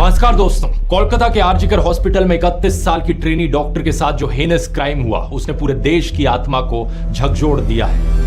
नमस्कार दोस्तों, कोलकाता के आरजीकर हॉस्पिटल में 31 साल की ट्रेनी डॉक्टर के साथ जो हेनस क्राइम हुआ उसने पूरे देश की आत्मा को झकझोर दिया है।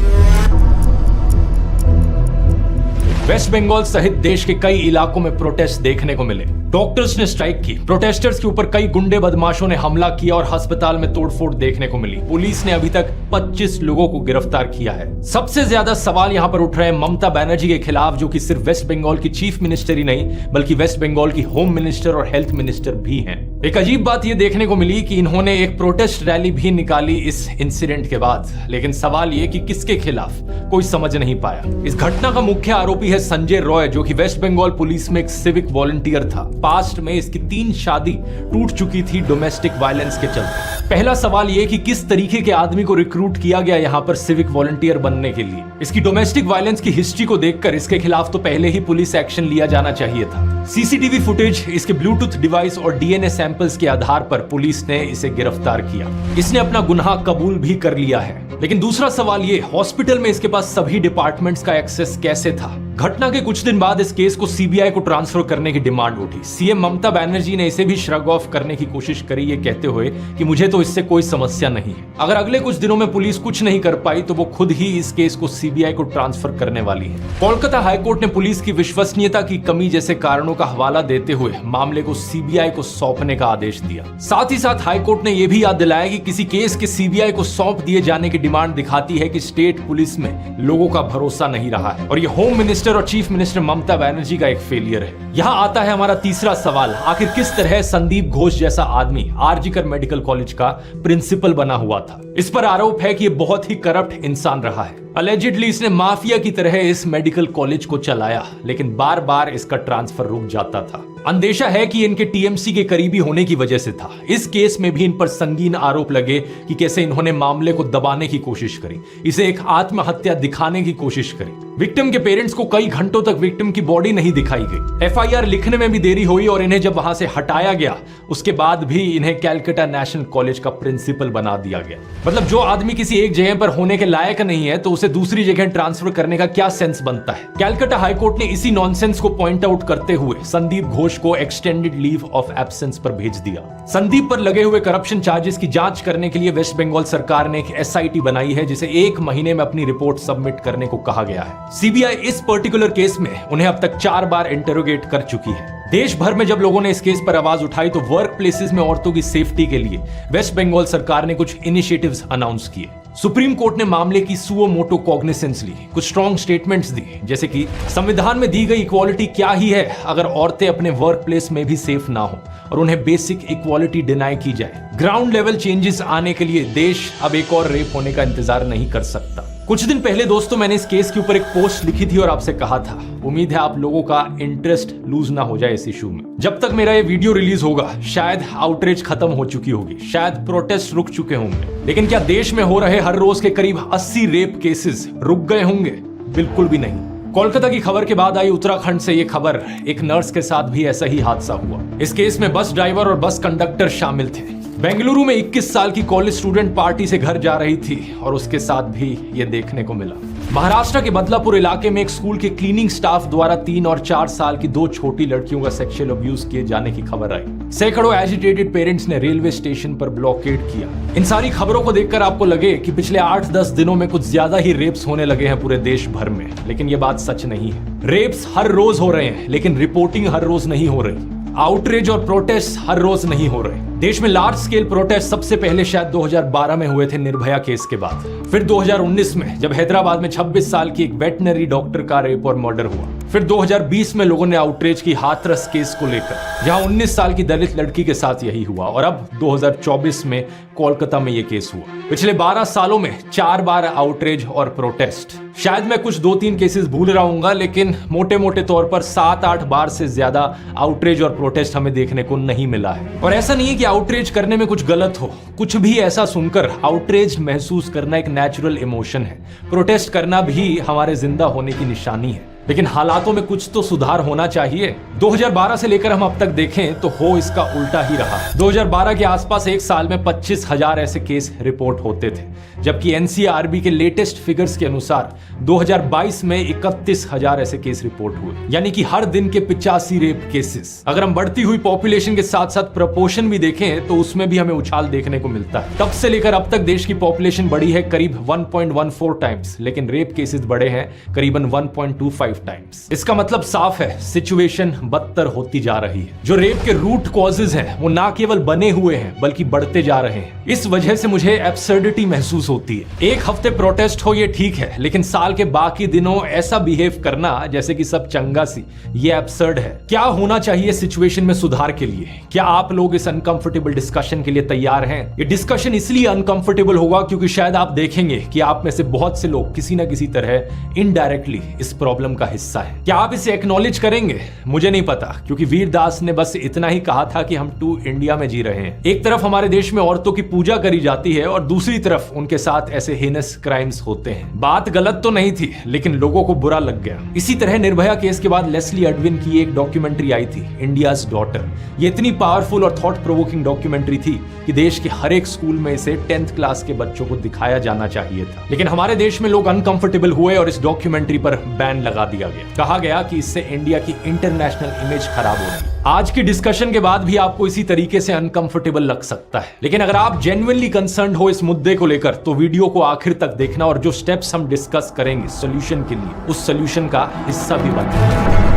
वेस्ट बंगाल सहित देश के कई इलाकों में प्रोटेस्ट देखने को मिले। डॉक्टर्स ने स्ट्राइक की, प्रोटेस्टर्स के ऊपर कई गुंडे बदमाशों ने हमला किया और अस्पताल में तोड़फोड़ देखने को मिली। पुलिस ने अभी तक 25 लोगों को गिरफ्तार किया है। सबसे ज्यादा सवाल यहां पर उठ रहे हैं ममता बनर्जी के खिलाफ, जो कि सिर्फ वेस्ट बंगाल की चीफ मिनिस्टर ही नहीं बल्कि वेस्ट बंगाल की होम मिनिस्टर और हेल्थ मिनिस्टर भी हैं। एक अजीब बात यह देखने को मिली कि इन्होंने एक प्रोटेस्ट रैली भी निकाली इस इंसिडेंट के बाद, लेकिन सवाल यह कि किसके खिलाफ कोई समझ नहीं पाया। इस घटना का मुख्य आरोपी है संजय रॉय, जो कि वेस्ट बंगाल पुलिस में एक सिविक वॉलंटियर था। पास्ट में इसकी 3 शादी टूट चुकी थी डोमेस्टिक वायलेंस के चलते। पहला सवाल यह कि किस तरीके के आदमी को रिक्रूट किया गया यहां पर सिविक वॉलंटियर बनने के लिए। इसकी डोमेस्टिक वायलेंस की हिस्ट्री को देखकर इसके खिलाफ तो पहले ही पुलिस एक्शन लिया जाना चाहिए था। सीसीटीवी फुटेज, इसके ब्लूटूथ डिवाइस और डीएनए सैंपल्स के आधार पर पुलिस ने इसे गिरफ्तार किया। इसने अपना गुनाह कबूल भी कर लिया है। लेकिन दूसरा सवाल ये, हॉस्पिटल में इसके पास सभी डिपार्टमेंट्स का एक्सेस कैसे था? घटना के कुछ दिन बाद इस केस को सीबीआई को ट्रांसफर करने की डिमांड उठी। सीएम ममता बनर्जी ने इसे भी श्रग ऑफ करने की कोशिश करी, ये कहते हुए कि मुझे तो इससे कोई समस्या नहीं है। अगर अगले कुछ दिनों में पुलिस कुछ नहीं कर पाई तो वो खुद ही इस केस को सीबीआई को ट्रांसफर करने वाली है। कोलकाता हाईकोर्ट ने पुलिस की विश्वसनीयता की कमी जैसे कारणों का हवाला देते हुए मामले को सीबीआई को सौंपने का आदेश दिया। साथ ही साथ हाईकोर्ट ने यह भी याद दिलाया कि किसी केस के सीबीआई को सौंप दिए जाने की डिमांड दिखाती है कि स्टेट पुलिस में लोगों का भरोसा नहीं रहा है और ये होम मिनिस्टर और चीफ मिनिस्टर ममता बनर्जी का एक फेलियर है। यहाँ आता है हमारा तीसरा सवाल, आखिर किस तरह संदीप घोष जैसा आदमी आरजीकर मेडिकल कॉलेज का प्रिंसिपल बना हुआ था? इस पर आरोप है कि ये बहुत ही करप्ट इंसान रहा है। अलेजिडली इसने माफिया की तरह इस मेडिकल कॉलेज को चलाया, लेकिन बार बार इसका ट्रांसफर रुक जाता था। अंदेशा है कि इनके टीएमसी के करीबी होने की वजह से था। इस केस में भी इन पर संगीन आरोप लगे कि कैसे इन्होंने मामले को दबाने की कोशिश करी, इसे एक आत्महत्या दिखाने की कोशिश करी। विक्टिम के पेरेंट्स को कई घंटों तक विक्टिम की बॉडी नहीं दिखाई गई। एफआईआर लिखने में भी देरी हुई और इन्हें जब वहां से हटाया गया उसके बाद भी इन्हें कैलकाटा नेशनल कॉलेज का प्रिंसिपल बना दिया गया। मतलब जो आदमी किसी एक जगह पर होने के लायक नहीं है तो उसे दूसरी जगह ट्रांसफर करने का क्या सेंस बनता है? कैलकाटा हाईकोर्ट ने इसी नॉनसेंस को पॉइंट आउट करते हुए संदीप घोष को एक्सटेंडेड लीव ऑफ एब्सेंस पर भेज दिया। संदीप पर लगे हुए करप्शन चार्जेस की जांच करने के लिए वेस्ट बंगाल सरकार ने एक एसआईटी बनाई है, जिसे 1 महीने में अपनी रिपोर्ट सबमिट करने को कहा गया है। सीबीआई इस पर्टिकुलर केस में उन्हें अब तक 4 बार इंटरोगेट कर चुकी है। देश भर में जब लोगों ने इस केस पर आवाज उठाई तो वर्क प्लेसेस में औरतों की सेफ्टी के लिए वेस्ट बंगाल सरकार ने कुछ इनिशिएटिव्स अनाउंस किए। सुप्रीम कोर्ट ने मामले की सुओ मोटो कॉग्निसेंस ली, कुछ स्ट्रॉन्ग स्टेटमेंट्स दी, जैसे कि संविधान में दी गई इक्वालिटी क्या ही है अगर औरतें अपने वर्क प्लेस में भी सेफ ना हो और उन्हें बेसिक इक्वालिटी डिनाई की जाए। ग्राउंड लेवल चेंजेस आने के लिए देश अब एक और रेप होने का इंतजार नहीं कर सकता। कुछ दिन पहले दोस्तों मैंने इस केस के ऊपर एक पोस्ट लिखी थी और आपसे कहा था, उम्मीद है आप लोगों का इंटरेस्ट लूज ना हो जाए इस इशू में। जब तक मेरा ये वीडियो रिलीज होगा शायद आउटरीच खत्म हो चुकी होगी, शायद प्रोटेस्ट रुक चुके होंगे, लेकिन क्या देश में हो रहे हर रोज के करीब 80 रेप केसेस रुक गए होंगे? बिल्कुल भी नहीं। कोलकाता की खबर के बाद आई उत्तराखंड से ये खबर, एक नर्स के साथ भी ऐसा ही हादसा हुआ। इस केस में बस ड्राइवर और बस कंडक्टर शामिल थे। बेंगलुरु में 21 साल की कॉलेज स्टूडेंट पार्टी से घर जा रही थी और उसके साथ भी ये देखने को मिला। महाराष्ट्र के बदलापुर इलाके में एक स्कूल के क्लीनिंग स्टाफ द्वारा 3 और 4 साल की 2 छोटी लड़कियों का सेक्सुअल अब्यूज किए जाने की खबर आई। सैकड़ों एजिटेटेड पेरेंट्स ने रेलवे स्टेशन पर ब्लॉकेड किया। इन सारी खबरों को देखकर आपको लगे कि पिछले 8-10 दिनों में कुछ ज्यादा ही रेप्स होने लगे हैं पूरे देश भर में, लेकिन ये बात सच नहीं है। रेप्स हर रोज हो रहे हैं, लेकिन रिपोर्टिंग हर रोज नहीं हो रही। आउटरीच और प्रोटेस्ट हर रोज नहीं हो रहे। देश में लार्ज स्केल प्रोटेस्ट सबसे पहले शायद 2012 में हुए थे निर्भया केस के बाद, फिर 2019 में जब हैदराबाद में 26 साल की एक वेटनरी डॉक्टर का रेप और मर्डर हुआ, फिर 2020 में लोगों ने आउटरीच की हाथरस केस को लेकर, जहां 19 साल की दलित लड़की के साथ यही हुआ, और अब 2024 में कोलकाता में यह केस हुआ। पिछले 12 सालों में 4 बार आउटरीच और प्रोटेस्ट। शायद मैं कुछ 2-3 केसेस भूल रहा हूंगा, लेकिन मोटे मोटे तौर पर 7-8 बार से ज्यादा आउटरीच और प्रोटेस्ट हमें देखने को नहीं मिला है। और ऐसा नहीं है कि आउटरीच करने में कुछ गलत हो, कुछ भी ऐसा सुनकर आउटरीच महसूस करना एक नेचुरल इमोशन है। प्रोटेस्ट करना भी हमारे जिंदा होने की निशानी है, लेकिन हालातों में कुछ तो सुधार होना चाहिए। 2012 से लेकर हम अब तक देखें तो हो इसका उल्टा ही रहा। 2012 के आसपास एक साल में 25,000 ऐसे केस रिपोर्ट होते थे, जबकि एनसीआरबी के लेटेस्ट फिगर्स के अनुसार 2022 में 31,000 ऐसे केस रिपोर्ट हुए, यानी कि हर दिन के 85 रेप केसेस। अगर हम बढ़ती हुई पॉपुलेशन के साथ साथ प्रपोर्शन भी देखें तो उसमें भी हमें उछाल देखने को मिलता है। तब से लेकर अब तक देश की पॉपुलेशन बढ़ी है करीब 1.14 टाइम्स, लेकिन रेप केसेस बढ़े हैं करीबन 1.25 टाइम्स। इसका मतलब साफ है, सिचुएशन बदतर होती जा रही है। जो रेप के रूट कॉजेज हैं वो ना केवल बने हुए हैं बल्कि बढ़ते जा रहे हैं। इस वजह से मुझे एब्सर्डिटी महसूस होती है। एक हफ्ते प्रोटेस्ट हो ये ठीक है, लेकिन साल के बाकी दिनों ऐसा बिहेव करना जैसे कि सब चंगा सी, ये एब्सर्ड है। क्या होना चाहिए सिचुएशन में सुधार के लिए? क्या आप लोग इस अनकंफर्टेबल डिस्कशन के लिए तैयार हैं? ये डिस्कशन इसलिए अनकंफर्टेबल होगा क्योंकि शायद आप देखेंगे कि आप में से बहुत से लोग किसी ना किसी तरह इनडायरेक्टली इस प्रॉब्लम का हिस्सा है। क्या आप इसे एक्नॉलेज करेंगे? मुझे नहीं पता, क्योंकि वीरदास ने बस इतना ही कहा था कि हम टू इंडिया में जी रहे हैं। एक तरफ हमारे देश में औरतों की पूजा करी जाती है और दूसरी तरफ उनके साथ ऐसे हेनस क्राइम्स होते हैं। बात गलत तो नहीं थी, लेकिन लोगों को बुरा लग गया। इसी तरह निर्भया केस के बाद लेस्ली एडविन की एक डॉक्यूमेंट्री आई थी, इंडियाज डॉटर। ये इतनी पावरफुल और थॉट प्रोवोकिंग डॉक्यूमेंट्री थी कि देश के हर एक स्कूल में इसे 10th क्लास के बच्चों को दिखाया जाना चाहिए था। लेकिन हमारे देश में लोग अनकंफर्टेबल हुए और इस डॉक्यूमेंट्री पर बैन लगा दिया गया। कहा गया कि इससे इंडिया की इंटरनेशनल इमेज खराब होगी। आज की डिस्कशन के बाद भी आपको इसी तरीके से अनकंफर्टेबल लग सकता है, लेकिन अगर आप जेन्युइनली कंसर्न्ड हो इस मुद्दे को लेकर तो वीडियो को आखिर तक देखना और जो स्टेप्स हम डिस्कस करेंगे सॉल्यूशन के लिए, उस सॉल्यूशन का हिस्सा भी बनना।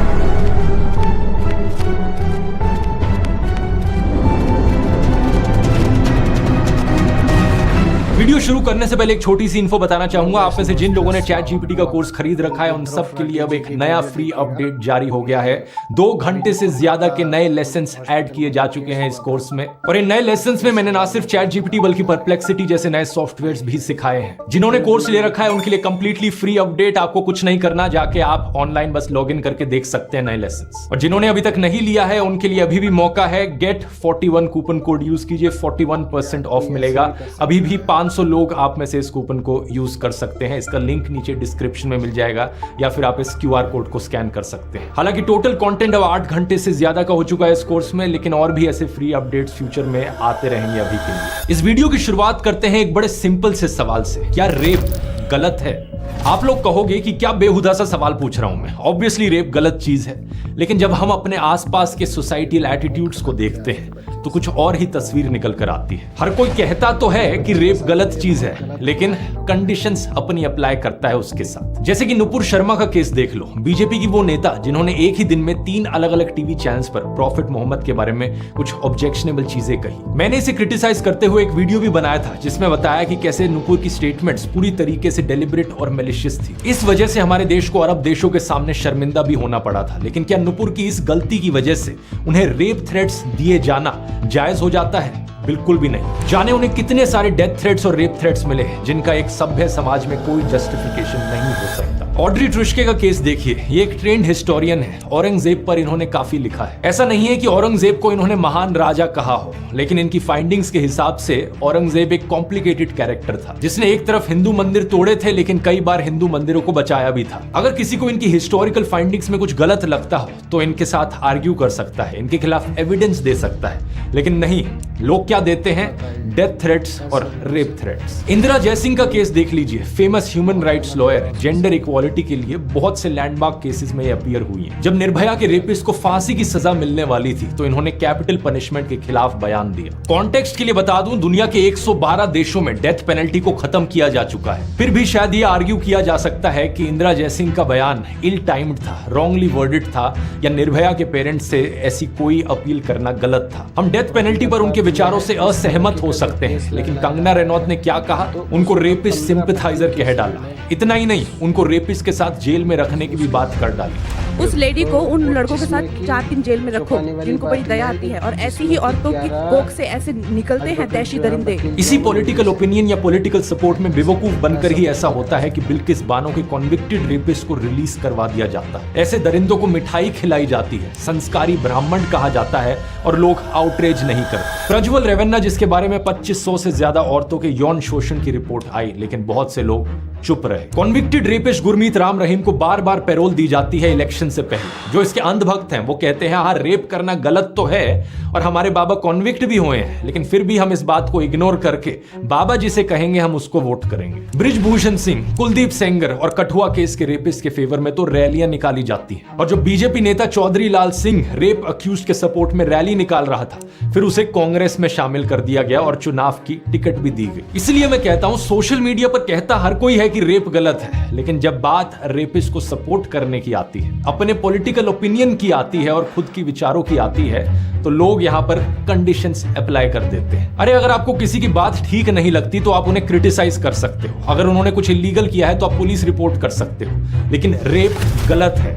वीडियो शुरू करने से पहले एक छोटी सी इन्फो बताना चाहूंगा। आप में से जिन लोगों ने चैट जीपीटी का कोर्स खरीद रखा है उन सब के लिए अब एक नया फ्री अपडेट जारी हो गया है। 2 घंटे से ज्यादा के नए लेसन्स ऐड किए जा चुके हैं इस कोर्स में, और इन नए लेसन्स में मैंने ना सिर्फ चैट जीपीटी बल्कि परप्लेक्सिटी जैसे नए सॉफ्टवेयर्स भी सिखाए हैं। जिन्होंने कोर्स ले रखा है उनके लिए कंप्लीटली फ्री अपडेट, आपको कुछ नहीं करना, जाके आप ऑनलाइन बस लॉग इन करके देख सकते हैं नए लेसन्स। और जिन्होंने अभी तक नहीं लिया है उनके लिए अभी भी मौका है। गेट 41 कूपन कोड यूज कीजिए, 41% ऑफ मिलेगा। अभी भी 500 लोग आप में से इस कूपन को यूज कर सकते हैं। इसका लिंक नीचे डिस्क्रिप्शन में मिल जाएगा, या फिर आप इस क्यूआर कोड को स्कैन कर सकते हैं। हालांकि टोटल कंटेंट अब 8 घंटे से ज्यादा का हो चुका है इस कोर्स में, लेकिन और भी ऐसे फ्री अपडेट्स फ्यूचर में आते रहेंगे अभी के लिए। इस वीडियो की शुरुआत करते हैं एक बड़े सिंपल से सवाल से, क्या रेप गलत है? आप लोग कहोगे कि क्या बेहुदा सा सवाल पूछ रहा हूं मैं। ऑब्वियसली रेप गलत चीज है, लेकिन जब हम अपने आसपास के सोसाइटल एटीट्यूड्स को देखते हैं तो कुछ और ही तस्वीर निकल कर आती है। हर कोई कहता तो है कि रेप गलत चीज है, लेकिन कंडीशंस अपनी अप्लाई करता है उसके साथ। जैसे कि नुपुर शर्मा का केस देख लो, बीजेपी की वो नेता जिन्होंने एक ही दिन में 3 अलग अलग टीवी चैनल्स पर प्रॉफिट मोहम्मद के बारे में कुछ ऑब्जेक्शनेबल चीजें कही। मैंने इसे क्रिटिसाइज करते हुए एक वीडियो भी बनाया था जिसमें बताया कि कैसे नुपुर की स्टेटमेंट्स पूरी तरीके से डेलिब्रेट और मैलिशियस थी। इस वजह से हमारे देश को अरब देशों के सामने शर्मिंदा भी होना पड़ा था। लेकिन क्या नुपुर की इस गलती की वजह से उन्हें रेप थ्रेट्स दिए जाना जायज हो जाता है? बिल्कुल भी नहीं। जाने उन्हें कितने सारे डेथ थ्रेट्स और रेप थ्रेट्स मिले जिनका एक सभ्य समाज में कोई जस्टिफिकेशन नहीं हो सकता। ऑड्री ट्रुश्के का केस देखिए, ये एक ट्रेंड हिस्टोरियन है। औरंगजेब पर इन्होंने काफी लिखा है। ऐसा नहीं है कि औरंगजेब को इन्होंने महान राजा कहा हो, लेकिन इनकी फाइंडिंग्स के हिसाब से औरंगजेब एक कॉम्प्लिकेटेड कैरेक्टर था जिसने एक तरफ हिंदू मंदिर तोड़े थे लेकिन कई बार हिंदू मंदिरों को बचाया भी था। अगर किसी को इनकी हिस्टोरिकल फाइंडिंग्स में कुछ गलत लगता हो तो इनके साथ आर्ग्यू कर सकता है, इनके खिलाफ एविडेंस दे सकता है, लेकिन नहीं, लोग क्या देते हैं? डेथ थ्रेट्स और रेप थ्रेट्स। इंदिरा जयसिंह का केस देख लीजिए, famous human rights lawyer, gender equality के लिए बहुत से लैंडमार्क केसेस में ये अपीयर हुई हैं। जब निर्भया के रेपिस्ट को फांसी की सजा मिलने वाली थी तो इन्होंने कैपिटल पनिशमेंट के खिलाफ बयान दिया। कॉन्टेक्स्ट के लिए बता दूं, दुनिया के 112 देशों में डेथ पेनल्टी को खत्म किया जा चुका है। फिर भी शायद ये आर्ग्यू किया जा सकता है कि इंदिरा जयसिंह का बयान इल टाइम्ड था, रॉन्गली वर्डेड था, या निर्भया के पेरेंट्स से ऐसी कोई अपील करना गलत था। हम डेथ पेनल्टी पर उनके विचारों से असहमत हो सकते हैं, लेकिन कंगना रनौत ने क्या कहा? उनको रेपिस्ट सिंपैथाइजर कह डाला। इतना ही नहीं, उनको रेपिस्ट के साथ जेल में रखने की भी बात कर डाली। उस लेडी को उन लड़कों के साथ 4 दिन जेल में रखो जिनको बड़ी दया आती है, और ऐसी ही औरतों की कोख से ऐसे निकलते हैं दहशी दरिंदे। इसी पॉलिटिकल ओपिनियन या पॉलिटिकल सपोर्ट में बेवकूफ बनकर ही ऐसा होता है कि बिल्किस बानो के कॉन्विक्टेड रेपिस्ट को रिलीज करवा दिया जाता है। ऐसे दरिंदों को मिठाई खिलाई जाती है, संस्कारी ब्राह्मण कहा जाता है, और लोग आउटरेज नहीं करते। प्रज्वल रेवन्ना जिसके बारे में 2500 से ज्यादा औरतों के यौन शोषण की रिपोर्ट आई, लेकिन बहुत से लोग चुप रहे। कॉन्विक्टेड रेपिस्ट गुरमीत राम रहीम को बार बार पैरोल दी जाती है इलेक्शन से पहले। जो इसके अंधभक्त हैं वो कहते हैं हाँ रेप करना गलत तो है और हमारे बाबा कॉन्विक्ट भी हुए हैं, लेकिन फिर भी हम इस बात को इग्नोर करके बाबा जिसे कहेंगे हम उसको वोट करेंगे। बृजभूषण सिंह, कुलदीप सेंगर और कठुआ केस के रेपिस्ट के फेवर में तो रैलियां निकाली जाती हैं, और जो बीजेपी नेता चौधरी लाल सिंह रेप अक्यूज के सपोर्ट में रैली निकाल रहा था, फिर उसे कांग्रेस में शामिल कर दिया गया और चुनाव की टिकट भी दी गई। इसलिए मैं कहता हूं सोशल मीडिया पर कहता हर कोई है कि रेप गलत है, लेकिन जब बात रेपिस्ट को सपोर्ट करने की आती है, अपने पॉलिटिकल ओपिनियन की आती है और खुद की विचारों की आती है, तो लोग यहां पर कंडीशंस अप्लाई कर देते हैं। अरे अगर आपको किसी की बात ठीक नहीं लगती तो आप उन्हें क्रिटिसाइज कर सकते हो, अगर उन्होंने कुछ इलीगल किया है तो आप पुलिस रिपोर्ट कर सकते हो, लेकिन रेप गलत है,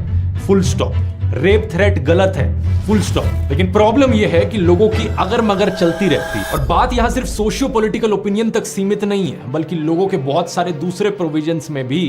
फुल स्टॉप। रेप थ्रेट गलत है, फुल स्टॉप। लेकिन प्रॉब्लम यह है कि लोगों की अगर मगर चलती रहती है, और बात यहां सिर्फ सोशियो पॉलिटिकल ओपिनियन तक सीमित नहीं है, बल्कि लोगों के बहुत सारे दूसरे प्रोविजंस में भी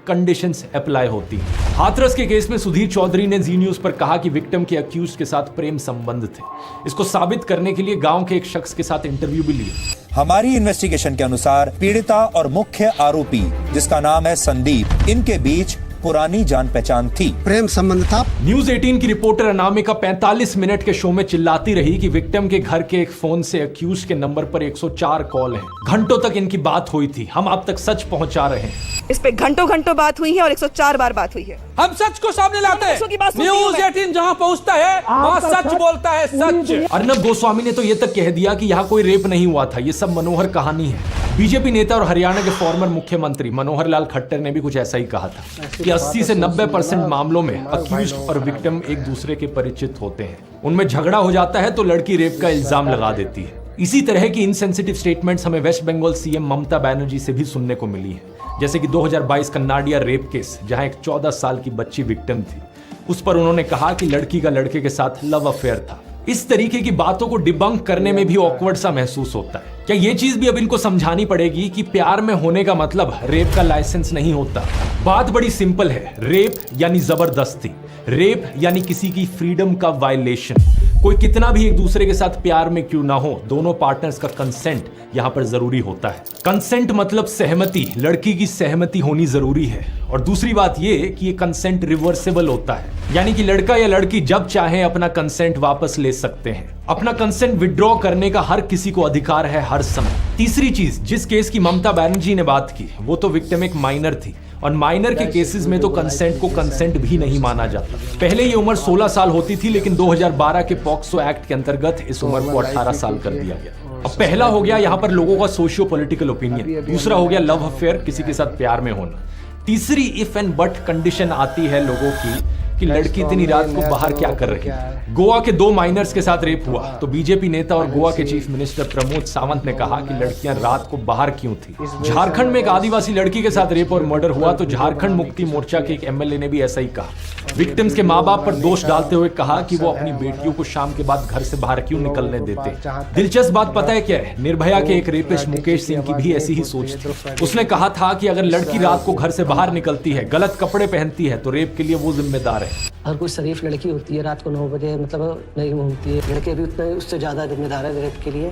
कंडीशंस अप्लाई होती है। हाथरस के केस में सुधीर चौधरी ने जी न्यूज पर कहा कि विक्टिम के अक्यूज के साथ प्रेम संबंध थे। इसको साबित करने के लिए गांव के एक शख्स के साथ इंटरव्यू भी लिया। हमारी इन्वेस्टिगेशन के अनुसार पीड़िता और मुख्य आरोपी, जिसका नाम है संदीप, इनके बीच पुरानी जान पहचान थी, प्रेम संबंध था। न्यूज 18 की रिपोर्टर अनामिका 45 मिनट के शो में चिल्लाती रही कि विक्टिम के घर के एक फोन से अक्यूज के नंबर पर 104 कॉल हैं। घंटों तक इनकी बात हुई थी, हम आप तक सच पहुंचा रहे हैं। इस पे घंटों बात हुई है और 104 बार बात हुई है। हम सच को सामने लाते हैं। न्यूज 18 जहां पहुंचता है वहां सच बोलता है, सच। अर्नब गोस्वामी ने तो ये तक कह दिया कि यहाँ कोई रेप नहीं हुआ था, ये सब मनोहर कहानी है। बीजेपी नेता और हरियाणा के फॉर्मर मुख्यमंत्री मनोहर लाल खट्टर ने भी कुछ ऐसा ही कहा था कि 80 से 90% मामलों में अक्यूज्ड और विक्टिम एक दूसरे के परिचित होते हैं। उनमें झगड़ा हो जाता है तो लड़की रेप का इल्जाम लगा देती है। इसी तरह की इनसेंसिटिव स्टेटमेंट्स हमें वेस्ट बंगाल सीएम ममता बनर्जी से भी सुनने को मिली है, जैसे कि 2022 कन्नाडिया रेप केस, जहां एक 14 साल की बच्ची विक्टिम थी। उस पर उन्होंने कहा कि लड़की का लड़के के साथ लव अफेयर था। इस तरीके की बातों को डिबंक करने में भी ऑकवर्ड सा महसूस होता है। क्या ये चीज भी अब इनको समझानी पड़ेगी कि प्यार में होने का मतलब रेप का लाइसेंस नहीं होता। बात बड़ी सिंपल है, रेप यानी जबरदस्ती, रेप यानी किसी की फ्रीडम का वायलेशन। कोई कितना भी एक दूसरे के साथ प्यार में क्यों ना हो, दोनों पार्टनर्स का कंसेंट यहां पर जरूरी होता है। कंसेंट मतलब सहमति, लड़की की सहमति होनी जरूरी है। और दूसरी बात ये कि ये कंसेंट रिवर्सेबल होता है, यानी कि लड़का या लड़की जब चाहे अपना कंसेंट वापस ले सकते हैं। अपना कंसेंट विड्रॉ करने का हर किसी को अधिकार है हर समय। तीसरी चीज, जिस केस की ममता बनर्जी ने बात की, वो तो विक्टिम एक माइनर थी, और माइनर के केसेस में तो कंसेंट को कंसेंट भी नहीं माना जाता। पहले ये उम्र 16 साल होती थी, लेकिन 2012 के पॉक्सो एक्ट के अंतर्गत इस उम्र को 18 साल कर दिया गया। अब पहला हो गया यहाँ पर लोगों का सोशियो पॉलिटिकल ओपिनियन, दूसरा हो गया लव अफेयर, किसी के साथ प्यार में होना। तीसरी इफ एंड बट कंडीशन आती है लोगों की कि लड़की इतनी रात को बाहर क्या कर रही है। गोवा के 2 माइनर्स के साथ रेप हुआ तो बीजेपी नेता और गोवा के चीफ मिनिस्टर प्रमोद सावंत ने कहा कि लड़कियां रात को बाहर क्यों थी। झारखंड में एक आदिवासी लड़की के साथ रेप और मर्डर हुआ तो झारखंड मुक्ति मोर्चा के एक एमएलए ने भी ऐसा ही कहा। विक्टिम्स के माँ बाप पर दोष डालते हुए कहा कि वो अपनी बेटियों को शाम के बाद घर से बाहर क्यों निकलने देते। दिलचस्प बात पता है क्या है, निर्भया के एक रेपिस्ट मुकेश सिंह की भी ऐसी ही सोच थी। उसने कहा था कि अगर लड़की रात को घर से बाहर निकलती है, गलत कपड़े पहनती है, तो रेप के लिए वो जिम्मेदार है। हर कोई शरीफ लड़की होती है, रात को 9 बजे मतलब नहीं घूमती है। लड़के भी उतने उससे ज्यादा जिम्मेदार है रेप के लिए,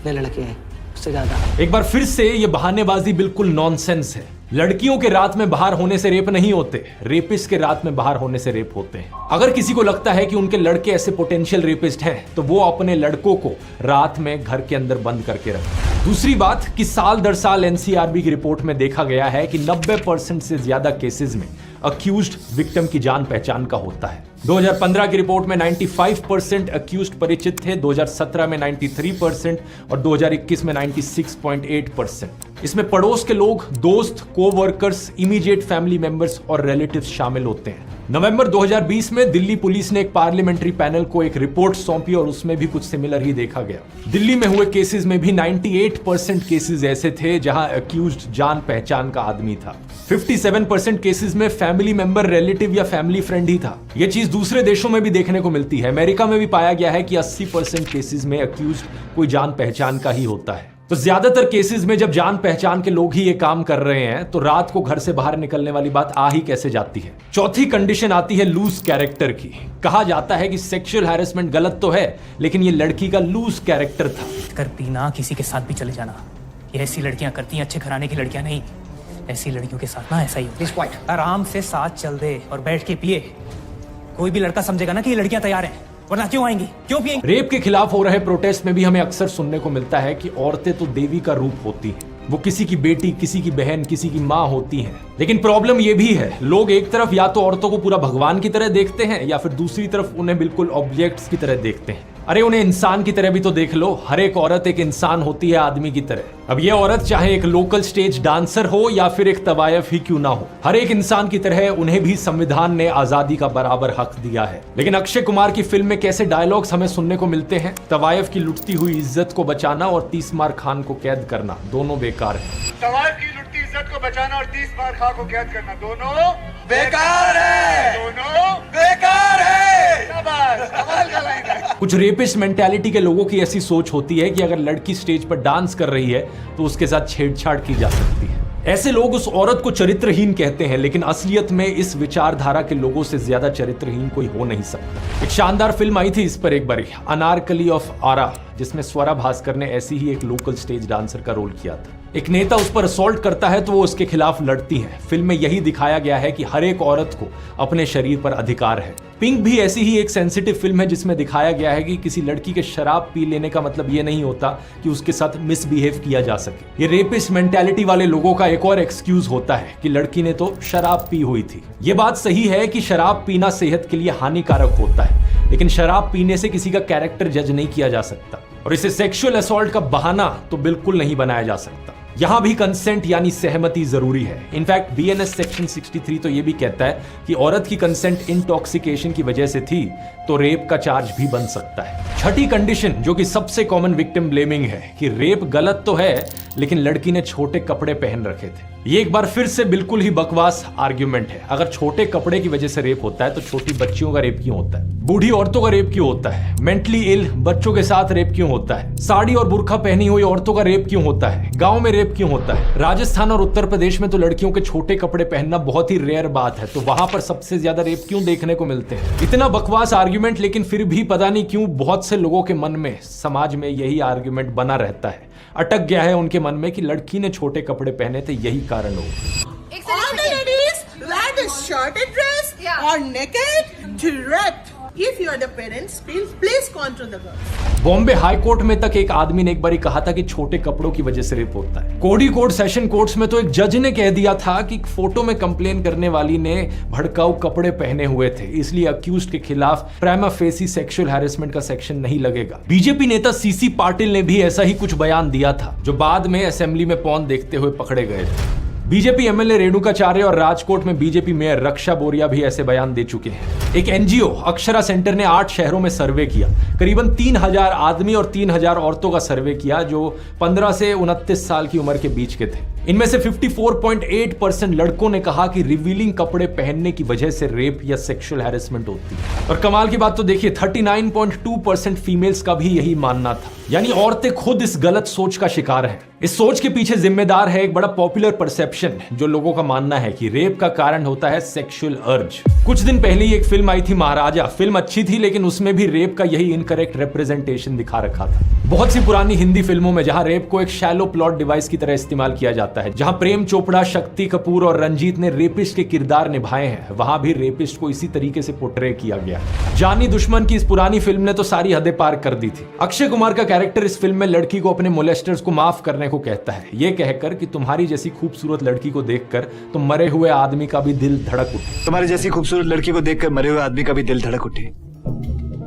ये लड़के हैं उससे ज्यादा। एक बार फिर से ये बहानेबाजी बिल्कुल नॉनसेंस है। लड़कियों के रात में बाहर होने से रेप नहीं होते, रेपिस्ट के रात में बाहर होने से रेप होते हैं। अगर किसी को लगता है कि उनके लड़के ऐसे पोटेंशियल रेपिस्ट हैं, तो वो अपने लड़कों को रात में घर के अंदर बंद करके रखें। दूसरी बात कि साल दर साल एनसीआरबी की रिपोर्ट में देखा गया है कि 90% से ज्यादा केसेस में अक्यूज्ड विक्टिम की जान पहचान का होता है। 2015 की रिपोर्ट में 95% अक्यूज्ड परिचित थे, 2017 में 93% और 2021 में 96.8%। इसमें पड़ोस के लोग, दोस्त, कोवर्कर्स, इमीडिएट फैमिली मेंबर्स और रिलेटिव्स शामिल होते हैं। नवंबर 2020 में दिल्ली पुलिस ने एक पार्लियामेंट्री पैनल को एक रिपोर्ट सौंपी और उसमें भी कुछ सिमिलर ही देखा गया। दिल्ली में हुए केसेस में भी 98% केसेस ऐसे थे जहां अक्यूज्ड जान पहचान का आदमी था। 57% केसेस में फैमिली मेंबर, रिलेटिव या फैमिली फ्रेंड ही था। यह चीज दूसरे देशों में भी देखने को मिलती है। अमेरिका में भी पाया गया है कि 80% केसेस में अक्यूज्ड कोई जान पहचान का ही होता है। तो ज्यादातर केसेस में जब जान पहचान के लोग ही ये काम कर रहे हैं तो रात को घर से बाहर निकलने वाली बात आ ही कैसे जाती है। चौथी कंडीशन आती है लूज कैरेक्टर की। कहा जाता है कि सेक्सुअल हैरेसमेंट गलत तो है, लेकिन ये लड़की का लूज कैरेक्टर था। करती ना किसी के साथ भी चले जाना, ये ऐसी लड़कियां करती हैं, अच्छे घराने की लड़कियां नहीं। ऐसी लड़कियों के साथ ना ऐसा ही होता है। आराम से साथ चल दे और बैठ के पिए, कोई भी लड़का समझेगा ना कि ये लड़कियां तैयार हैं, वरना क्यों आएंगी, क्यों पिएंगी। रेप के खिलाफ हो रहे प्रोटेस्ट में भी हमें अक्सर सुनने को मिलता है कि औरतें तो देवी का रूप होती हैं, वो किसी की बेटी, किसी की बहन, किसी की माँ होती हैं। लेकिन प्रॉब्लम ये भी है, लोग एक तरफ या तो औरतों को पूरा भगवान की तरह देखते हैं या फिर दूसरी तरफ उन्हें बिल्कुल ऑब्जेक्ट्स की तरह देखते हैं। अरे उन्हें इंसान की तरह भी तो देख लो, हर एक औरत एक इंसान होती है आदमी की तरह। अब ये औरत चाहे एक लोकल स्टेज डांसर हो या फिर एक तवायफ ही क्यों ना हो, हर एक इंसान की तरह उन्हें भी संविधान ने आजादी का बराबर हक दिया है। लेकिन अक्षय कुमार की फिल्म में कैसे डायलॉग्स हमें सुनने को मिलते हैं, तवायफ की लुटती हुई इज्जत को बचाना और 30 मार खान को कैद करना दोनों बेकार है। तवायफ की लुटती इज्जत को बचाना और 30 मार खान को कैद करना दोनों बेकार है, दोनों बेकार है। शाबाश, कमाल का लाइन है। कुछ रेपिस्ट मेंटालिटी के लोगों की ऐसी सोच होती है कि अगर लड़की स्टेज पर डांस कर रही है तो उसके साथ छेड़छाड़ की जा सकती है। ऐसे लोग उस औरत को चरित्रहीन कहते हैं, लेकिन असलियत में इस विचारधारा के लोगों से ज्यादा चरित्रहीन कोई हो नहीं सकता। एक शानदार फिल्म आई थी इस पर एक बार, अनारकली ऑफ आरा, जिसमें स्वरा भास्कर ने ऐसी ही एक लोकल स्टेज डांसर का रोल किया था। एक नेता उस पर असॉल्ट करता है तो वो उसके खिलाफ लड़ती है। फिल्म में यही दिखाया गया है कि हर एक औरत को अपने शरीर पर अधिकार है। पिंक भी ऐसी ही एक सेंसिटिव फिल्म है जिसमें दिखाया गया है कि किसी लड़की के शराब पी लेने का मतलब ये नहीं होता कि उसके साथ मिसबिहेव किया जा सके। ये रेपिस्ट मेंटालिटी वाले लोगों का एक और एक्सक्यूज होता है कि लड़की ने तो शराब पी हुई थी। ये बात सही है कि शराब पीना सेहत के लिए हानिकारक होता है, लेकिन शराब पीने से किसी का कैरेक्टर जज नहीं किया जा सकता और इसे सेक्सुअल असॉल्ट का बहाना तो बिल्कुल नहीं बनाया जा सकता। यहां भी कंसेंट यानी सहमति जरूरी है। इनफैक्ट बीएनएस सेक्शन 63 तो ये भी कहता है कि औरत की कंसेंट इंटॉक्सिकेशन की वजह से थी तो रेप का चार्ज भी बन सकता है। छठी कंडीशन, जो कि सबसे कॉमन विक्टिम ब्लेमिंग है, कि रेप गलत तो है लेकिन लड़की ने छोटे कपड़े पहन रखे थे। ये एक बार फिर से बिल्कुल ही बकवास आर्ग्यूमेंट है। अगर छोटे कपड़े की वजह से रेप होता है तो छोटी बच्चियों का रेप क्यों होता है? बूढ़ी औरतों का रेप क्यों होता है? मेंटली इल बच्चों के साथ रेप क्यों होता है? साड़ी और बुर्का पहनी हुई औरतों का रेप क्यों होता है? गांव में रेप क्यों होता है? राजस्थान और उत्तर प्रदेश में तो लड़कियों के छोटे कपड़े पहनना बहुत ही रेयर बात है, तो वहां पर सबसे ज्यादा रेप क्यों देखने को मिलते हैं? इतना बकवास आर्ग्यूमेंट, लेकिन फिर भी पता नहीं क्यों बहुत से लोगों के मन में, समाज में यही आर्ग्यूमेंट बना रहता है, अटक गया है उनके मन में कि लड़की ने छोटे कपड़े पहने थे, यही कारण हो। All the ladies wear the shorted dress or naked direct. If you are the parents, please control the girls. Bombay high court में तक एक आदमी ने एक बार कहा था कि छोटे कपड़ों की वजह से रेप होता है। कोडी कोर्ट, सेशन कोर्ट्स में तो एक जज ने कह दिया था कि फोटो में कंप्लेन करने वाली ने भड़काऊ कपड़े पहने हुए थे, इसलिए अक्यूज्ड के खिलाफ प्राइमा फेसी सेक्सुअल हैरेसमेंट का सेक्शन नहीं लगेगा। बीजेपी नेता सीसी पाटिल ने भी ऐसा ही कुछ बयान दिया था, जो बाद में असेंबली में पौन देखते हुए पकड़े गए थे। बीजेपी एमएलए रेणुकाचार्य और राजकोट में बीजेपी मेयर रक्षा बोरिया भी ऐसे बयान दे चुके हैं। एक एनजीओ अक्षरा सेंटर ने 8 शहरों में सर्वे किया, करीबन 3000 आदमी और 3000 औरतों का सर्वे किया जो 15 से 29 साल की उम्र के बीच के थे। इनमें से 54.8% लड़कों ने कहा कि रिवीलिंग कपड़े पहनने की वजह से रेप या सेक्सुअल हैरेसमेंट होती है। और कमाल की बात तो देखिए, 39.2% फीमेल्स का भी यही मानना था, यानी औरतें खुद इस गलत सोच का शिकार हैं। इस सोच के पीछे जिम्मेदार है एक बड़ा पॉपुलर परसेप्शन, जो लोगों का मानना है कि रेप का कारण होता है सेक्सुअल अर्ज। कुछ दिन पहले ही एक फिल्म आई थी महाराजा, फिल्म अच्छी थी लेकिन उसमें भी रेप का यही इनकरेक्ट रिप्रेजेंटेशन दिखा रखा था। बहुत सी पुरानी हिंदी फिल्मों में जहां रेप को एक शैलो प्लॉट डिवाइस की तरह इस्तेमाल किया जाता है, जहां प्रेम चोपड़ा, शक्ति कपूर और रंजीत ने रेपिस्ट के किरदार निभाए हैं, वहां भी रेपिस्ट को इसी तरीके से पोर्ट्रे किया गया। जानी दुश्मन की इस पुरानी फिल्म ने तो सारी हदें पार कर दी थी। अक्षय कुमार का कैरेक्टर इस फिल्म में लड़की को अपने मोलेस्टर्स को माफ करने को कहता है, ये कहकर कि तुम्हारी जैसी खूबसूरत लड़की को देखकर तो मरे हुए आदमी का भी दिल धड़क उठे। तुम्हारी जैसी खूबसूरत लड़की को देखकर मरे हुए आदमी का भी दिल धड़क उठे,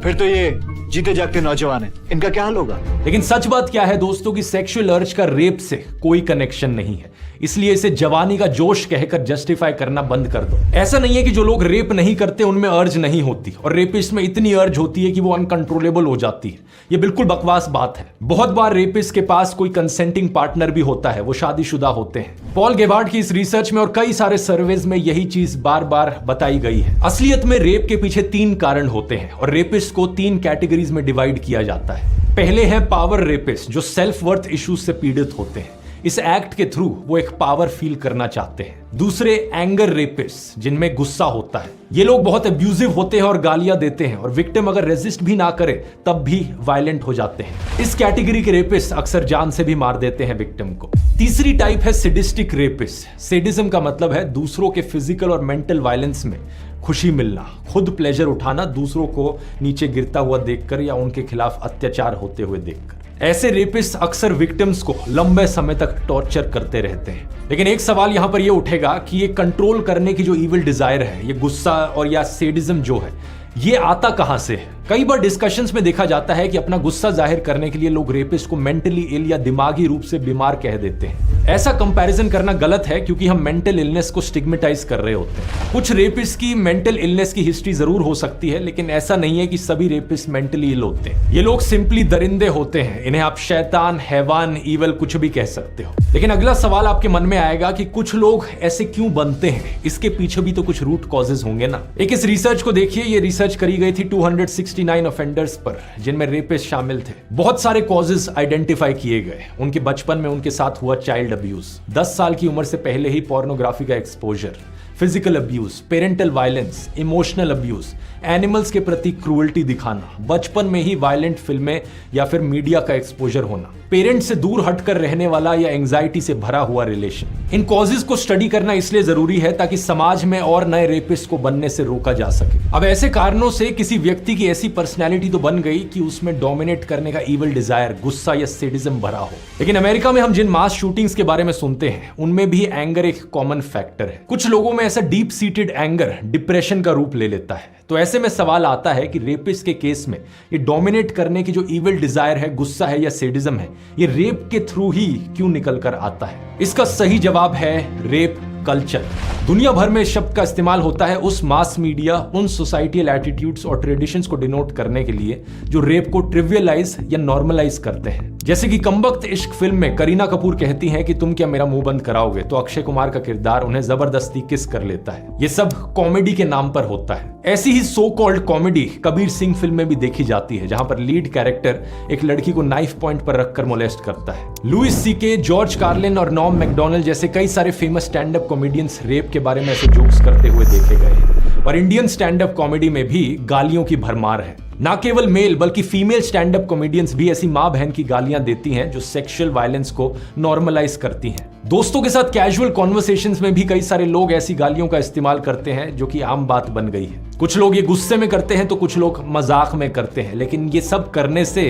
फिर तो ये जीते जागते नौजवान है, इनका क्या हाल होगा? लेकिन सच बात क्या है दोस्तों कि सेक्सुअल अर्ज का रेप से कोई कनेक्शन नहीं है, इसलिए इसे जवानी का जोश कहकर जस्टिफाई करना बंद कर दो। ऐसा नहीं है कि जो लोग रेप नहीं करते उनमें अर्ज नहीं होती, और रेपिस्ट में इतनी अर्ज होती है कि वो अनकंट्रोलेबल हो जाती है। ये बिल्कुल बकवास बात है। बहुत बार रेपिस्ट के पास कोई कंसेंटिंग पार्टनर भी होता है, वो शादीशुदा होते हैं। पॉल गेबार्ड की इस रिसर्च में और कई सारे सर्वेज में यही चीज बार बार बताई गई है। असलियत में रेप के पीछे 3 कारण होते हैं और रेपिस्ट को 3 कैटेगरीज में डिवाइड किया जाता है। पहले है पावर रेपिस्ट, जो सेल्फ वर्थ इश्यूज से पीड़ित होते हैं। इस एक्ट के थ्रू वो एक पावर फील करना चाहते हैं। दूसरे एंगर रेपिस्ट, जिनमें गुस्सा होता है। ये लोग बहुत अब्यूजिव होते हैं और गालियां देते हैं, और विक्टिम अगर रेजिस्ट भी ना करे तब भी वायलेंट हो जाते हैं। इस कैटेगरी के रेपिस्ट अक्सर जान से भी मार देते हैं विक्टिम को। तीसरी टाइप है सैडिस्टिक रेपिस्ट। सैडिज्म का मतलब है दूसरों के फिजिकल और मेंटल वायलेंस में खुशी मिलना, खुद प्लेजर उठाना दूसरों को नीचे गिरता हुआ देखकर या उनके खिलाफ अत्याचार होते हुए देखकर। ऐसे रेपिस्ट अक्सर विक्टिम्स को लंबे समय तक टॉर्चर करते रहते हैं। लेकिन एक सवाल यहां पर यह उठेगा कि ये कंट्रोल करने की जो इविल डिजायर है, ये गुस्सा और या सैडिज्म जो है, ये आता कहां से है? कई बार डिस्कशंस में देखा जाता है कि अपना गुस्सा जाहिर करने के लिए लोग रेपिस्ट को मेंटली इल या दिमागी रूप से बीमार कह देते हैं। ऐसा कंपैरिजन करना गलत है क्योंकि हम मेंटल इलनेस को स्टिग्मेटाइज कर रहे होते हैं। कुछ रेपिस्ट की मेंटल इलनेस की हिस्ट्री जरूर हो सकती है, लेकिन ऐसा नहीं है कि सभी रेपिस्ट मेंटली इल होते हैं। ये लोग सिंपली दरिंदे होते हैं। इन्हें आप शैतान, हैवान, ईवल कुछ भी कह सकते हो। लेकिन अगला सवाल आपके मन में आएगा कि कुछ लोग ऐसे क्यों बनते हैं? इसके पीछे भी तो कुछ रूट कॉजेज होंगे ना। एक इस रिसर्च को देखिए। ये रिसर्च करी गई थी 269 ऑफेंडर्स पर, जिनमें रेपिस्ट शामिल थे। बहुत सारे कॉजेज आइडेंटिफाई किए गए। उनके बचपन में उनके साथ हुआ चाइल्ड अब्यूज, 10 साल की उम्र से पहले ही पोर्नोग्राफी का exposure, physical abuse, parental violence, emotional abuse, animals के प्रति क्रूअल्टी दिखाना, बचपन में ही वायलेंट फिल्में या फिर मीडिया का एक्सपोजर होना, पेरेंट्स से दूर हटकर रहने वाला या एंजाइटी से भरा हुआ रिलेशन। इन कॉजेज को स्टडी करना इसलिए जरूरी है ताकि समाज में और नए रेपिस्ट को बनने से रोका जा सके। अब ऐसे कारणों से किसी व्यक्ति की ऐसी पर्सनैलिटी तो बन गई कि उसमें डोमिनेट करने का इविल डिजायर, गुस्सा या सैडिज्म भरा हो। लेकिन अमेरिका में हम जिन मास शूटिंग्स के बारे में सुनते हैं, उनमें भी एंगर एक कॉमन फैक्टर है। कुछ लोगों में ऐसा डीप सीटेड एंगर डिप्रेशन का रूप ले लेता है। तो ऐसे में सवाल आता है कि रेपिस्ट के केस में ये डोमिनेट करने की जो इविल डिजायर है, गुस्सा है या सैडिज्म है, ये रेप के थ्रू ही क्यों निकल कर आता है? इसका सही जवाब है रेप कल्चर। दुनिया भर में इस शब्द का इस्तेमाल होता है उस मास मीडिया, उन सोसाइटियल एटीट्यूड्स और ट्रेडिशंस को डिनोट करने के लिए जो रेप को ट्रिवियलाइज या नॉर्मलाइज करते हैं। जैसे कि कमबख्त इश्क फिल्म में करीना कपूर कहती हैं कि तुम क्या मेरा मुंह बंद कराओगे, तो अक्षय कुमार का किरदार उन्हें जबरदस्ती किस कर लेता है। ये सब कॉमेडी के नाम पर होता है। ऐसी ही so called comedy Kabir Singh film में भी देखी जाती है, जहां पर लीड कैरेक्टर एक लड़की को नाइफ पॉइंट पर रखकर मोलेस्ट करता है। लुइस सीके, जॉर्ज कार्लिन और नॉम मैकडोनल्ड जैसे कई सारे famous stand up comedians rape के बारे में ऐसे जोक्स करते हुए देखे गए हैं। और इंडियन स्टैंड अप कॉमेडी में भी गालियों की भरमार है। ना केवल मेल बल्कि फीमेल स्टैंड अप कॉमेडियंस भी ऐसी मां बहन की गालियां देती हैं जो सेक्सुअल वायलेंस को नॉर्मलाइज करती हैं। दोस्तों के साथ कैजुअल कॉन्वर्सेशंस में भी कई सारे लोग ऐसी गालियों का इस्तेमाल करते हैं जो कि आम बात बन गई है। कुछ लोग ये गुस्से में करते हैं तो कुछ लोग मजाक में करते हैं, लेकिन ये सब करने से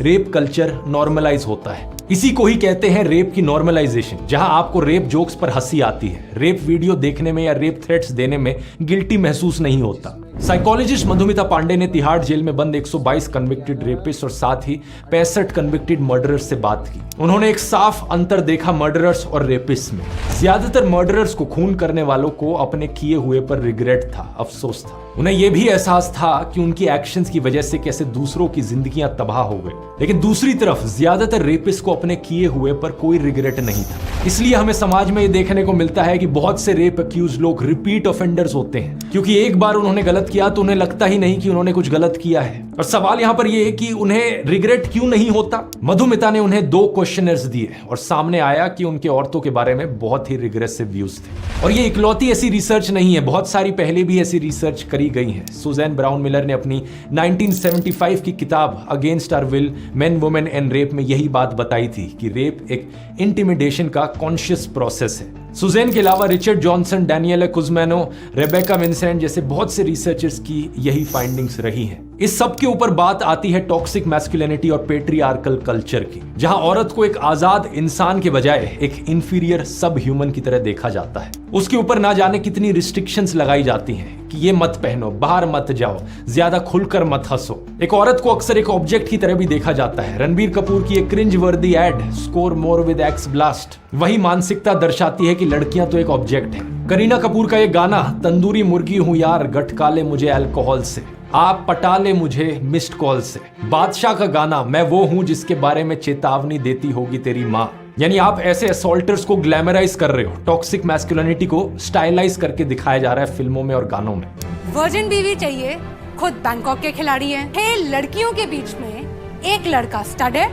रेप कल्चर नॉर्मलाइज होता है। इसी को ही कहते हैं रेप की नॉर्मलाइजेशन, जहां आपको रेप जोक्स पर हंसी आती है। रेप वीडियो देखने में या रेप थ्रेट्स देने में गिल्टी महसूस नहीं होता। साइकोलॉजिस्ट मधुमिता पांडे ने तिहाड़ जेल में बंद 122 कन्विक्टेड रेपिस्ट और साथ ही 65 कन्विक्टेड मर्डरर्स से बात की। उन्होंने एक साफ अंतर देखा मर्डरर्स और रेपिस्ट में। ज्यादातर मर्डरर्स को खून करने वालों को अपने किए हुए पर रिग्रेट था, अफसोस था। उन्हें यह भी एहसास था कि उनकी एक्शंस की वजह से कैसे दूसरों की जिंदगियां तबाह हो गई। लेकिन दूसरी तरफ ज्यादातर रेपिस्ट को अपने किए हुए पर कोई रिग्रेट नहीं था। इसलिए हमें समाज में ये देखने को मिलता है कि बहुत से रेप अक्यूज लोग रिपीट ऑफेंडर्स होते हैं, क्योंकि एक बार उन्होंने गलत किया तो उन्हें लगता ही नहीं कि उन्होंने कुछ गलत किया है। और सवाल यहां पर यह है कि उन्हें रिग्रेट क्यों नहीं होता। मधुमिता ने उन्हें 2 क्वेश्चनर्स दिए और सामने आया कि उनके औरतों के बारे में बहुत ही रिग्रेसिव व्यूज थे। और ये इकलौती ऐसी रिसर्च नहीं है, बहुत सारी पहले भी ऐसी रिसर्च करी गई है। सुजैन ब्राउन मिलर ने अपनी 1975 की किताब against our will, men, women and rape में यही बात बताई थी कि रेप एक इंटिमिडेशन का कॉन्शियस प्रोसेस है। सुजैन के अलावा रिचर्ड जॉनसन, डैनियला कुज़मैनो, रेबेका विंसेंट जैसे बहुत से रिसर्चर्स की यही फाइंडिंग्स रही हैं। इस सब के ऊपर बात आती है टॉक्सिक मैस्कुलिनिटी और पेट्रियार्कल कल्चर की, जहां औरत को एक आजाद इंसान के बजाय एक इंफीरियर सब ह्यूमन की तरह देखा जाता है। उसके ऊपर ना जाने कितनी रिस्ट्रिक्शंस लगाई जाती हैं कि ये मत पहनो, बाहर मत जाओ, ज्यादा खुलकर मत हंसो। एक औरत को अक्सर एक ऑब्जेक्ट की तरह भी देखा जाता है। रणबीर कपूर की एक cringe worthy ad, score more with X blast, वही मानसिकता दर्शाती है कि लड़कियां तो एक ऑब्जेक्ट हैं। करीना कपूर का एक गाना, तंदूरी मुर्गी हूं यार, गटका ले मुझे अल्कोहल से, आप पटा ले मुझे मिस्ड कॉल से। बादशाह का गाना, मैं वो हूं जिसके बारे में चेतावनी देती होगी तेरी माँ। यानी आप ऐसे असॉल्टर्स को ग्लैमराइज कर रहे हो। टॉक्सिक मैस्कुलिनिटी को स्टाइलाइज करके दिखाया जा रहा है फिल्मों में और गानों में। वर्जिन बीवी चाहिए, खुद बैंकॉक के खिलाड़ी हैं। 6 लड़कियों के बीच में एक लड़का स्टड है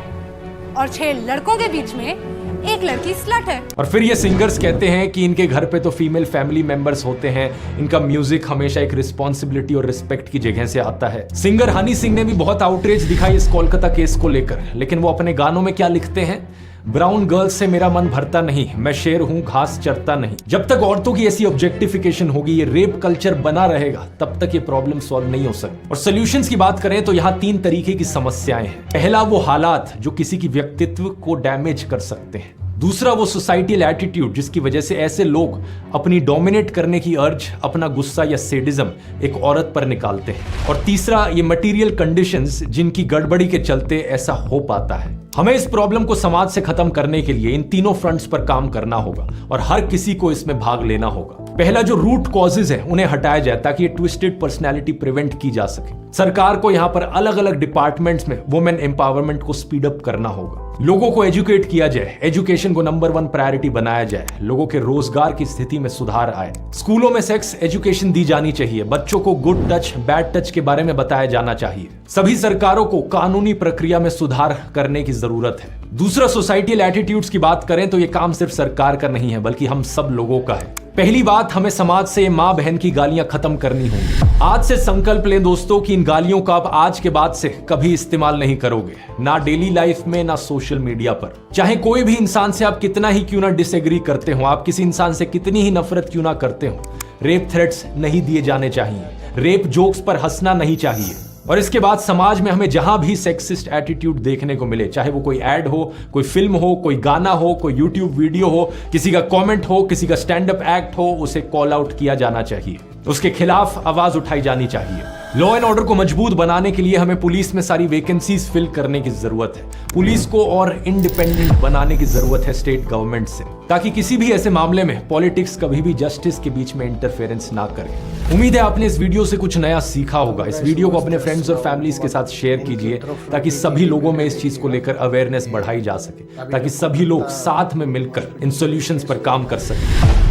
और 6 लड़कों के बीच में एक लड़की स्लट है। और फिर ये सिंगर्स कहते हैं कि इनके घर पे तो फीमेल फैमिली मेंबर्स होते हैं, इनका म्यूजिक हमेशा एक रिस्पॉन्सिबिलिटी और रिस्पेक्ट की जगह से आता है। सिंगर हनी सिंह ने भी बहुत आउटरीच दिखाई इस कोलकाता केस को लेकर, लेकिन वो अपने गानों में क्या लिखते हैं, ब्राउन गर्ल्स से मेरा मन भरता नहीं, मैं शेर हूं घास चरता नहीं। जब तक औरतों की ऐसी ऑब्जेक्टिफिकेशन होगी, ये रेप कल्चर बना रहेगा, तब तक ये प्रॉब्लम सॉल्व नहीं हो सकती। और सॉल्यूशंस की बात करें तो यहां 3 तरीके की समस्याएं हैं। पहला वो हालात जो किसी की व्यक्तित्व को डैमेज कर सकते हैं। दूसरा वो सोसाइटल एटीट्यूड जिसकी वजह से ऐसे लोग अपनी डोमिनेट करने की अर्ज, अपना गुस्सा या सेडिज्म एक औरत पर निकालते हैं। और तीसरा ये मटेरियल कंडीशंस जिनकी गड़बड़ी के चलते ऐसा हो पाता है। हमें इस प्रॉब्लम को समाज से खत्म करने के लिए इन तीनों फ्रंट्स पर काम करना होगा और हर किसी को इसमें भाग लेना होगा। पहला जो रूट कॉजेज है उन्हें हटाया जाए ताकि ये ट्विस्टेड पर्सनैलिटी प्रिवेंट की जा सके। सरकार को यहाँ पर अलग अलग डिपार्टमेंट्स में वुमेन एम्पावरमेंट को स्पीड अप करना होगा। लोगों को एजुकेट किया जाए, एजुकेशन को नंबर 1 प्रायोरिटी बनाया जाए, लोगों के रोजगार की स्थिति में सुधार आए। स्कूलों में सेक्स एजुकेशन दी जानी चाहिए, बच्चों को गुड टच बैड टच के बारे में बताया जाना चाहिए। सभी सरकारों को कानूनी प्रक्रिया में सुधार करने की जरूरत है। दूसरा, सोसाइटल एटीट्यूड्स की बात करें तो ये काम सिर्फ सरकार का नहीं है बल्कि हम सब लोगों का है। पहली बात, हमें समाज से ये माँ बहन की गालियां खत्म करनी होंगी। आज से संकल्प लें दोस्तों कि इन गालियों का आप आज के बाद से कभी इस्तेमाल नहीं करोगे, ना डेली लाइफ में ना सोशल मीडिया पर। चाहे कोई भी इंसान से आप कितना ही क्यों ना डिसएग्री करते हो, आप किसी इंसान से कितनी ही नफरत क्यों ना करते हो, रेप थ्रेट्स नहीं दिए जाने चाहिए, रेप जोक्स पर हंसना नहीं चाहिए। और इसके बाद समाज में हमें जहां भी सेक्सिस्ट एटीट्यूड देखने को मिले, चाहे वो कोई ऐड हो, कोई फिल्म हो, कोई गाना हो, कोई यूट्यूब वीडियो हो, किसी का कमेंट हो, किसी का स्टैंड अप एक्ट हो, उसे कॉल आउट किया जाना चाहिए, उसके खिलाफ आवाज उठाई जानी चाहिए। लॉ एंड ऑर्डर को मजबूत बनाने के लिए हमें पुलिस में सारी वैकेंसीज फिल करने की जरूरत है। पुलिस को और इंडिपेंडेंट बनाने की जरूरत है स्टेट गवर्नमेंट से, ताकि किसी भी ऐसे मामले में पॉलिटिक्स कभी भी जस्टिस के बीच में इंटरफेरेंस ना करे। उम्मीद है आपने इस वीडियो से कुछ नया सीखा होगा। इस वीडियो को अपने फ्रेंड्स और फैमिलीज के साथ शेयर कीजिए ताकि सभी लोगों में इस चीज को लेकर अवेयरनेस बढ़ाई जा सके, ताकि सभी लोग साथ में मिलकर इन सॉल्यूशंस पर काम कर सकें।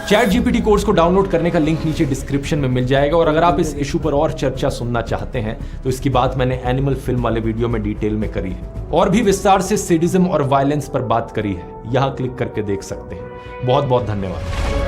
ChatGPT कोर्स को डाउनलोड करने का लिंक नीचे डिस्क्रिप्शन में मिल जाएगा। और अगर आप इस इशू पर और चर्चा सुनना चाहते हैं तो इसकी बात मैंने एनिमल फिल्म वाले वीडियो में डिटेल में करी है, और भी विस्तार से सेडिज्म और वायलेंस पर बात करी है, यहां क्लिक करके देख सकते हैं। बहुत बहुत धन्यवाद।